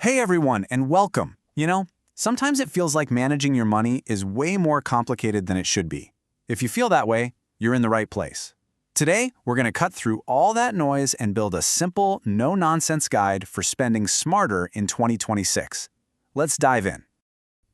Hey everyone, and welcome. Sometimes it feels like managing your money is way more complicated than it should be. If you feel that way, you're in the right place. Today, we're going to cut through all that noise and build a simple, no-nonsense guide for spending smarter in 2026. Let's dive in.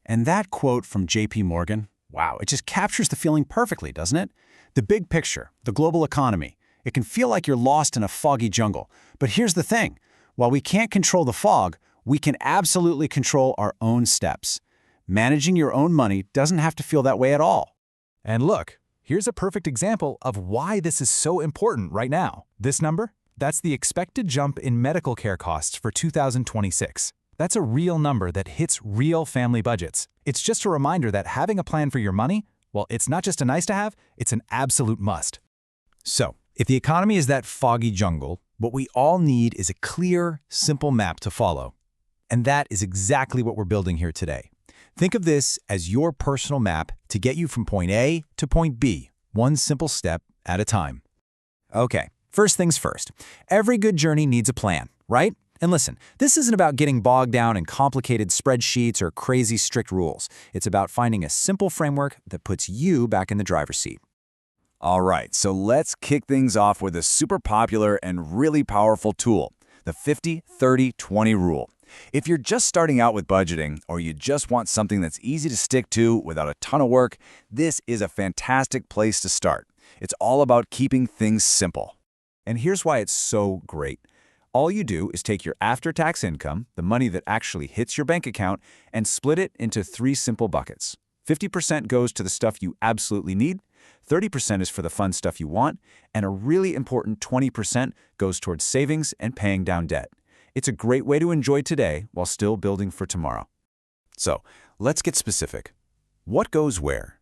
And that quote from JP Morgan, wow, it just captures the feeling perfectly, doesn't it? The big picture, the global economy. It can feel like you're lost in a foggy jungle. But here's the thing. While we can't control the fog, we can absolutely control our own steps. Managing your own money doesn't have to feel that way at all. And look, here's a perfect example of why this is so important right now. This number? That's the expected jump in medical care costs for 2026. That's a real number that hits real family budgets. It's just a reminder that having a plan for your money, well, it's not just a nice to have, it's an absolute must. So, if the economy is that foggy jungle, what we all need is a clear, simple map to follow. And that is exactly what we're building here today. Think of this as your personal map to get you from point A to point B, one simple step at a time. Okay, first things first. Every good journey needs a plan, right? And listen, this isn't about getting bogged down in complicated spreadsheets or crazy strict rules. It's about finding a simple framework that puts you back in the driver's seat. All right, so let's kick things off with a super popular and really powerful tool, the 50-30-20 rule. If you're just starting out with budgeting, or you just want something that's easy to stick to without a ton of work, this is a fantastic place to start. It's all about keeping things simple. And here's why it's so great. All you do is take your after-tax income, the money that actually hits your bank account, and split it into three simple buckets. 50% goes to the stuff you absolutely need, 30% is for the fun stuff you want, and a really important 20% goes towards savings and paying down debt. It's a great way to enjoy today while still building for tomorrow. So, let's get specific. What goes where?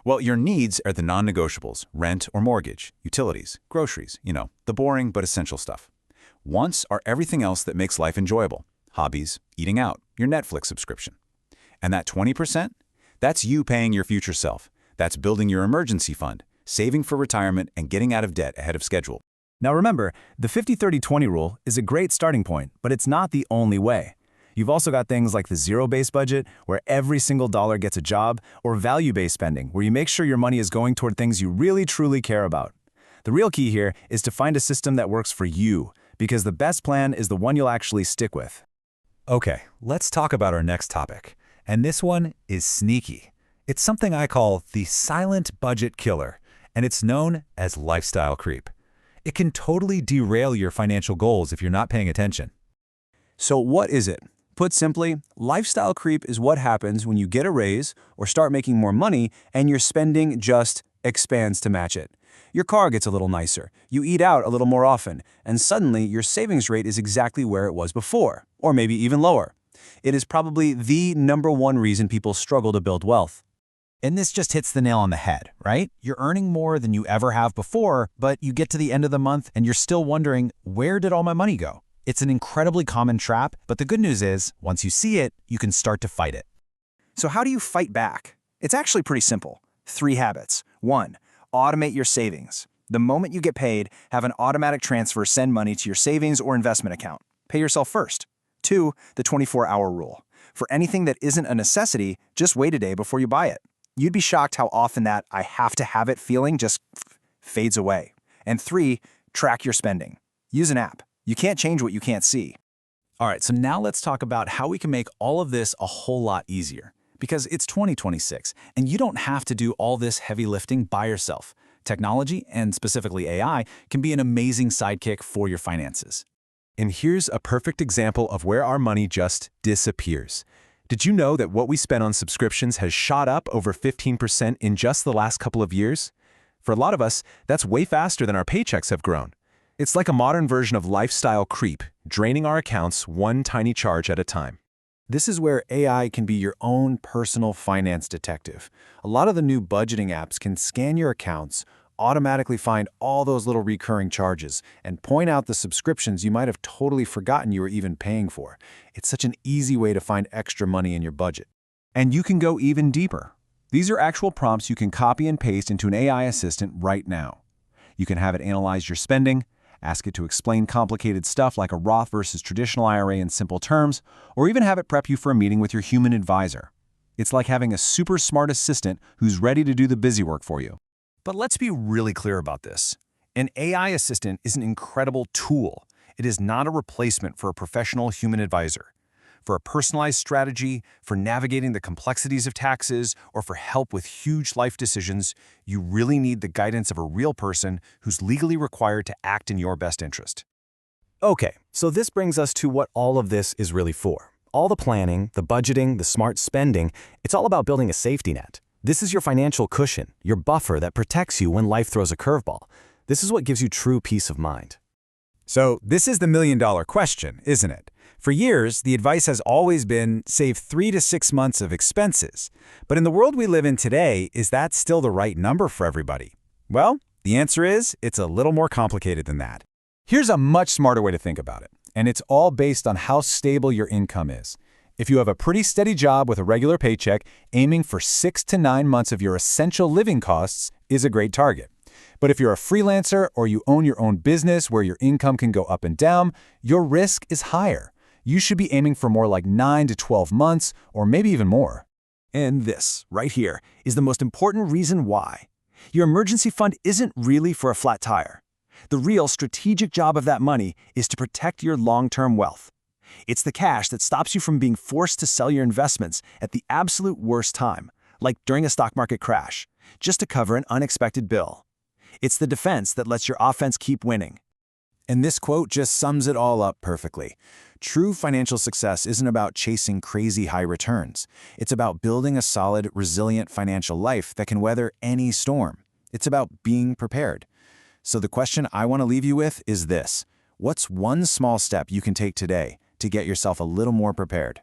Well, your needs are the non-negotiables, rent or mortgage, utilities, groceries, the boring but essential stuff. Wants are everything else that makes life enjoyable. Hobbies, eating out, your Netflix subscription. And that 20%? That's you paying your future self. That's building your emergency fund, saving for retirement, and getting out of debt ahead of schedule. Now remember, the 50-30-20 rule is a great starting point, but it's not the only way. You've also got things like the zero-based budget, where every single dollar gets a job, or value-based spending, where you make sure your money is going toward things you really truly care about. The real key here is to find a system that works for you, because the best plan is the one you'll actually stick with. Okay, let's talk about our next topic. And this one is sneaky. It's something I call the silent budget killer, and it's known as lifestyle creep. It can totally derail your financial goals if you're not paying attention. So what is it? Put simply, lifestyle creep is what happens when you get a raise or start making more money and your spending just expands to match it. Your car gets a little nicer, you eat out a little more often, and suddenly your savings rate is exactly where it was before, or maybe even lower. It is probably the #1 reason people struggle to build wealth. And this just hits the nail on the head, right? You're earning more than you ever have before, but you get to the end of the month and you're still wondering, where did all my money go? It's an incredibly common trap, but the good news is, once you see it, you can start to fight it. So how do you fight back? It's actually pretty simple. 3 habits. 1. Automate your savings. The moment you get paid, have an automatic transfer send money to your savings or investment account. Pay yourself first. 2. The 24-hour rule. For anything that isn't a necessity, just wait a day before you buy it. You'd be shocked how often that I have to have it feeling just fades away. And 3, track your spending. Use an app. You can't change what you can't see. All right, so now let's talk about how we can make all of this a whole lot easier. Because it's 2026, and you don't have to do all this heavy lifting by yourself. Technology, and specifically AI, can be an amazing sidekick for your finances. And here's a perfect example of where our money just disappears. Did you know that what we spend on subscriptions has shot up over 15% in just the last couple of years? For a lot of us, that's way faster than our paychecks have grown. It's like a modern version of lifestyle creep, draining our accounts one tiny charge at a time. This is where AI can be your own personal finance detective. A lot of the new budgeting apps can scan your accounts, automatically find all those little recurring charges, and point out the subscriptions you might have totally forgotten you were even paying for. It's such an easy way to find extra money in your budget. And you can go even deeper. These are actual prompts you can copy and paste into an AI assistant right now. You can have it analyze your spending, Ask it to explain complicated stuff like a Roth versus traditional IRA in simple terms, or even have it prep you for a meeting with your human advisor. It's like having a super smart assistant who's ready to do the busy work for you. But let's be really clear about this. An AI assistant is an incredible tool. It is not a replacement for a professional human advisor. For a personalized strategy, for navigating the complexities of taxes, or for help with huge life decisions, you really need the guidance of a real person who's legally required to act in your best interest. Okay, so this brings us to what all of this is really for. All the planning, the budgeting, the smart spending, it's all about building a safety net. This is your financial cushion, your buffer that protects you when life throws a curveball. This is what gives you true peace of mind. So this is the million-dollar question, isn't it? For years, the advice has always been save 3 to 6 months of expenses. But in the world we live in today, is that still the right number for everybody? Well, the answer is it's a little more complicated than that. Here's a much smarter way to think about it, and it's all based on how stable your income is. If you have a pretty steady job with a regular paycheck, aiming for 6 to 9 months of your essential living costs is a great target. But if you're a freelancer or you own your own business where your income can go up and down, your risk is higher. You should be aiming for more like 9 to 12 months, or maybe even more. And this, right here, is the most important reason why. Your emergency fund isn't really for a flat tire. The real strategic job of that money is to protect your long-term wealth. It's the cash that stops you from being forced to sell your investments at the absolute worst time, like during a stock market crash, just to cover an unexpected bill. It's the defense that lets your offense keep winning. And this quote just sums it all up perfectly. True financial success isn't about chasing crazy high returns. It's about building a solid, resilient financial life that can weather any storm. It's about being prepared. So the question I want to leave you with is this: what's one small step you can take today to get yourself a little more prepared?